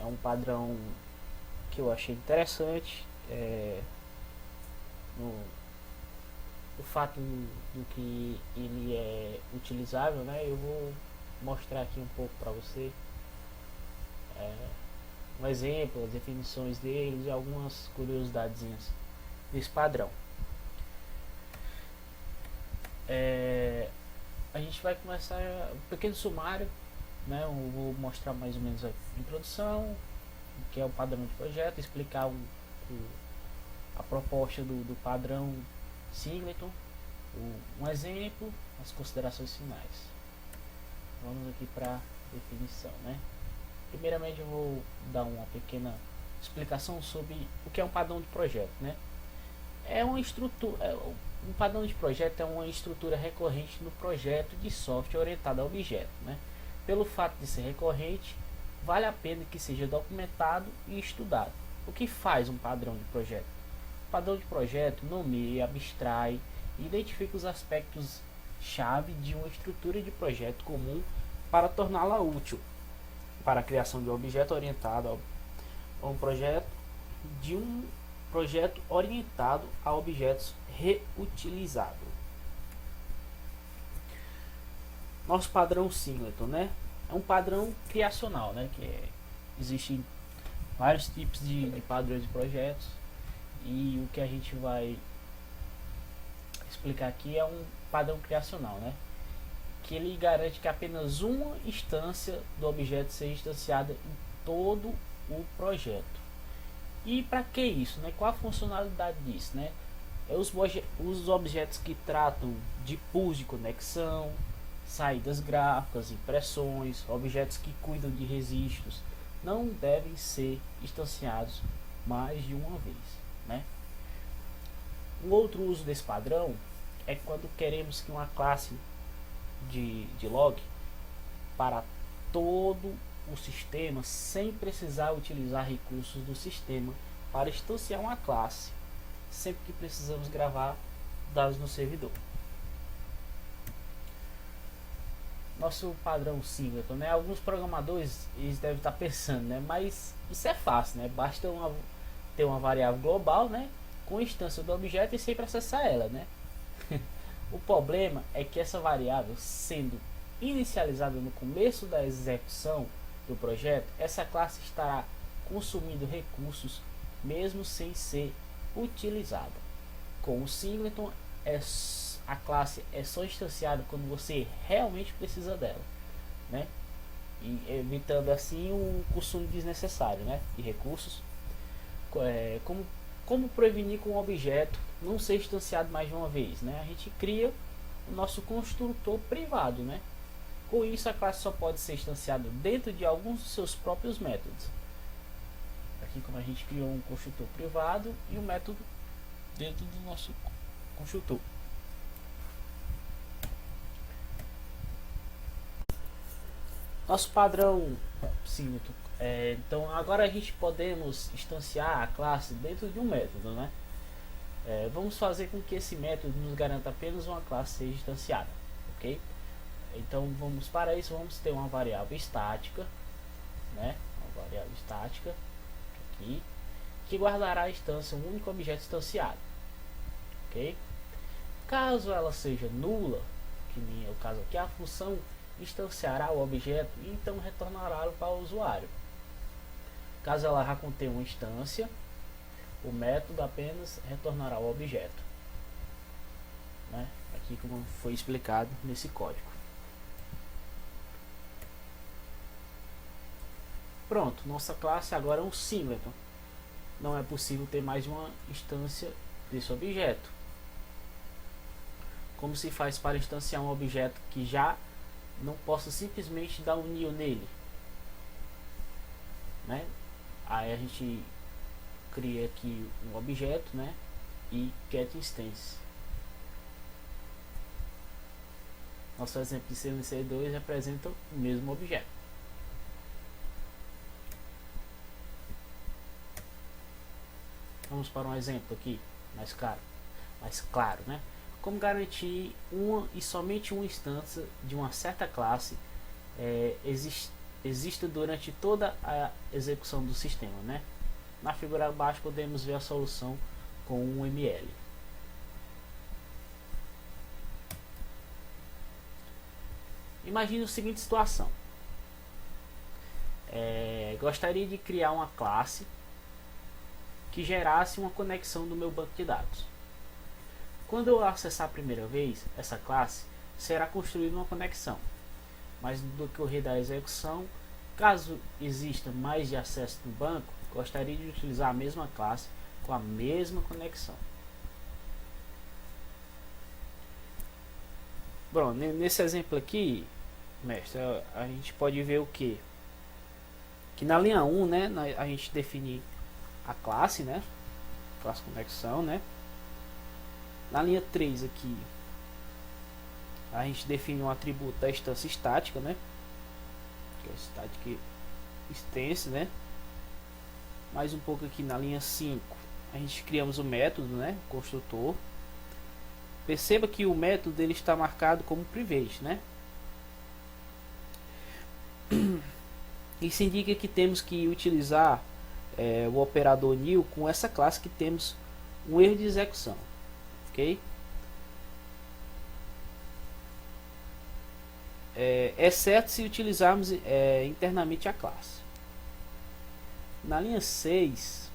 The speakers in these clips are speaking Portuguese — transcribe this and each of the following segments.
um padrão que eu achei interessante, no, o fato do que ele é utilizável, né? Eu vou mostrar aqui um pouco para você um exemplo, as definições deles e algumas curiosidadezinhas desse padrão. A gente vai começar um pequeno sumário, né? Eu vou mostrar mais ou menos a introdução, o que é o padrão de projeto, explicar a proposta do padrão Singleton, um exemplo, as considerações finais. Vamos aqui para definição, né? Primeiramente eu vou dar uma pequena explicação sobre o que é um padrão de projeto, né? Um padrão de projeto é uma estrutura recorrente no projeto de software orientado a objeto, né? Pelo fato de ser recorrente, vale a pena que seja documentado e estudado. O que faz um padrão de projeto? O padrão de projeto nomeia, abstrai e identifica os aspectos chave de uma estrutura de projeto comum para torná-la útil para a criação de um objeto orientado a um projeto orientado a objetos reutilizáveis. Nosso padrão Singleton, né? É um padrão criacional, né? Existem vários tipos de padrões de projetos, e o que a gente vai explicar aqui é um padrão criacional, né? Que ele garante que apenas uma instância do objeto seja instanciada em todo o projeto. E para que isso, né? Qual a funcionalidade disso, né? Os objetos que tratam de pools de conexão, saídas gráficas, impressões, objetos que cuidam de registros, não devem ser instanciados mais de uma vez, né? Um outro uso desse padrão é quando queremos que uma classe de log para todo o sistema sem precisar utilizar recursos do sistema para instanciar uma classe sempre que precisamos gravar dados no servidor. Nosso padrão Singleton, né? Alguns programadores eles devem estar pensando, né? Mas isso é fácil, né? Basta ter uma variável global, né? Com instância do objeto e sempre acessar ela, né? O problema é que essa variável, sendo inicializada no começo da execução do projeto, essa classe estará consumindo recursos mesmo sem ser utilizada. Com o Singleton, a classe é só instanciada quando você realmente precisa dela, né? E evitando assim o consumo desnecessário, né, de recursos. Como prevenir que um objeto não ser instanciado mais de uma vez, né? A gente cria o nosso construtor privado, né? Com isso, a classe só pode ser instanciada dentro de alguns dos seus próprios métodos. Aqui, como a gente criou um construtor privado e um método dentro do nosso construtor. Nosso padrão Singleton. Então, agora a gente podemos instanciar a classe dentro de um método, né? Vamos fazer com que esse método nos garanta apenas uma classe seja instanciada, ok? Então para isso vamos ter uma variável estática, né? Uma variável estática aqui, que guardará a instância, um único objeto instanciado, ok? Caso ela seja nula, que nem é o caso aqui, a função instanciará o objeto e então retornará para o usuário. Caso ela já contenha uma instância, o método apenas retornará o objeto, né? Aqui como foi explicado nesse código. Pronto, nossa classe agora é um Singleton. Não é possível ter mais de uma instância desse objeto. Como se faz para instanciar um objeto que já não possa simplesmente dar um new nele, né? Aí a gente cria aqui um objeto, né? E get instance. Nosso exemplo de CNC2 representa o mesmo objeto. Vamos para um exemplo aqui mais claro, né? Como garantir uma e somente uma instância de uma certa classe exista durante toda a execução do sistema, né? Na figura abaixo podemos ver a solução com um ML. Imagine a seguinte situação. Gostaria de criar uma classe que gerasse uma conexão do meu banco de dados. Quando eu acessar a primeira vez, essa classe será construída uma conexão. Mas no decorrer da execução, caso exista mais de acesso no banco, gostaria de utilizar a mesma classe com a mesma conexão. Bom, nesse exemplo aqui, mestre, a gente pode ver o que na linha 1, né, a gente define a classe, né, classe conexão, né. Na linha 3 aqui a gente define um atributo da instância estática, né, que é o static instance, né. Mais um pouco aqui na linha 5 a gente criamos o método, né, construtor. Perceba que o método dele está marcado como private, né. Isso indica que temos que utilizar o operador new com essa classe que temos um erro de execução, ok? Exceto se utilizarmos internamente a classe. Na linha 6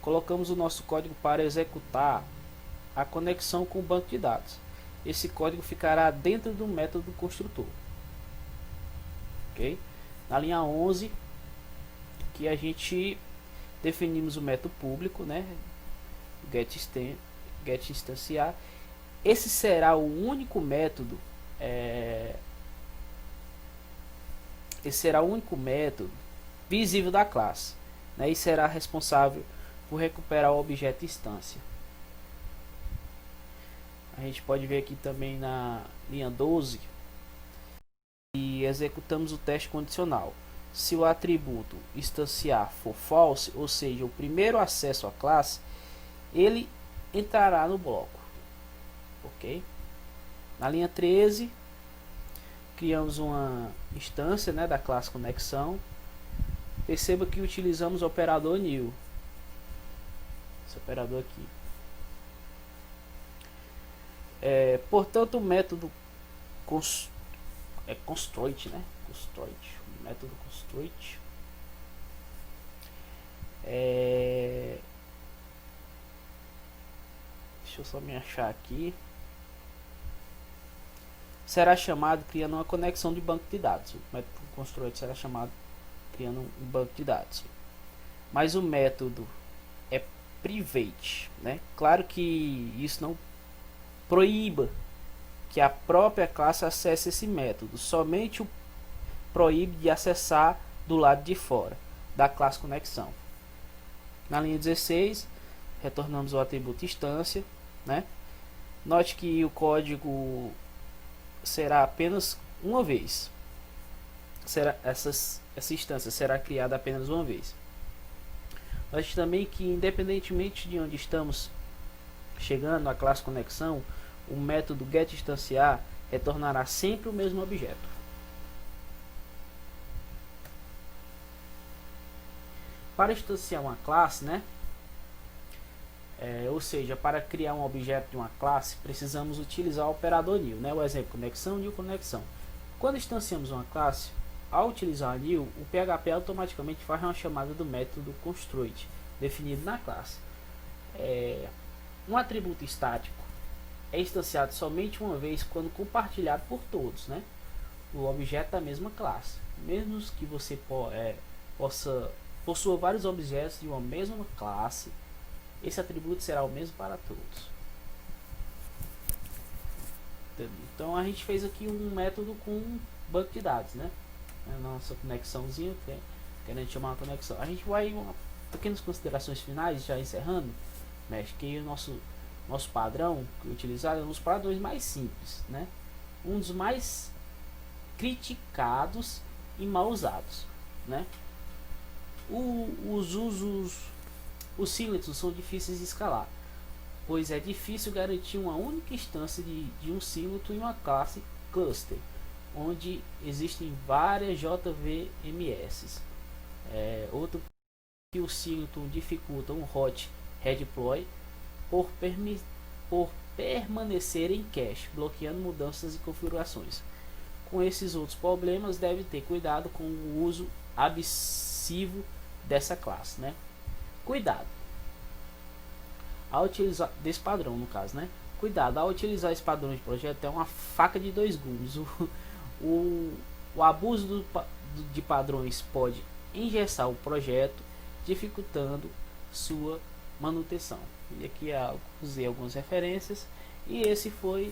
colocamos o nosso código para executar a conexão com o banco de dados. Esse código ficará dentro do método construtor. Okay? Na linha 11 que a gente definimos o método público, né, get instanciar. Esse será o único método visível da classe, né, e será responsável por recuperar o objeto instância. A gente pode ver aqui também na linha 12 e executamos o teste condicional. Se o atributo instanciar for false, ou seja, o primeiro acesso à classe, ele entrará no bloco, ok? Na linha 13 criamos uma instância, né, da classe conexão. Perceba que utilizamos o operador new, esse operador aqui. Portanto, o método construct, né? O método construct deixa eu só me achar aqui. Será chamado criando uma conexão de banco de dados. O método construct será chamado criando um banco de dados. Mas o método é private, né? Claro que isso não proíba que a própria classe acesse esse método, somente o proíbe de acessar do lado de fora da classe conexão. Na linha 16 retornamos o atributo instância, né? Note que o código será apenas uma vez, essa instância será criada apenas uma vez. Note também que, independentemente de onde estamos chegando à classe conexão, o método getInstanciar retornará sempre o mesmo objeto. Para instanciar uma classe, né? Ou seja, para criar um objeto de uma classe, precisamos utilizar o operador new, né? O exemplo, conexão, new, conexão. Quando instanciamos uma classe, ao utilizar new, o PHP automaticamente faz uma chamada do método construct, definido na classe. Um atributo estático é instanciado somente uma vez quando compartilhado por todos, né? O objeto da mesma classe. Mesmo que você possua vários objetos de uma mesma classe, esse atributo será o mesmo para todos. Então a gente fez aqui um método com um banco de dados, né? A nossa conexãozinha, que a gente chama uma conexão. A gente vai pequenas considerações finais, já encerrando, mexe que o nosso padrão que utilizado é um dos padrões mais simples, né? Um dos mais criticados e mal usados, né? Os símbolos são difíceis de escalar, pois é difícil garantir uma única instância de um símbolo em uma classe cluster. onde existem várias JVMS. Outro que o Singleton dificulta um hot redeploy por permanecer em cache, bloqueando mudanças e configurações. Com esses outros problemas, deve ter cuidado com o uso abusivo dessa classe, né? Cuidado ao utilizar desse padrão, no caso, né? Cuidado ao utilizar esse padrão de projeto, é uma faca de dois gumes. O abuso de padrões pode engessar o projeto, dificultando sua manutenção. E aqui eu usei algumas referências, e esse foi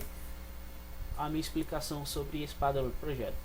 a minha explicação sobre esse padrão de projeto.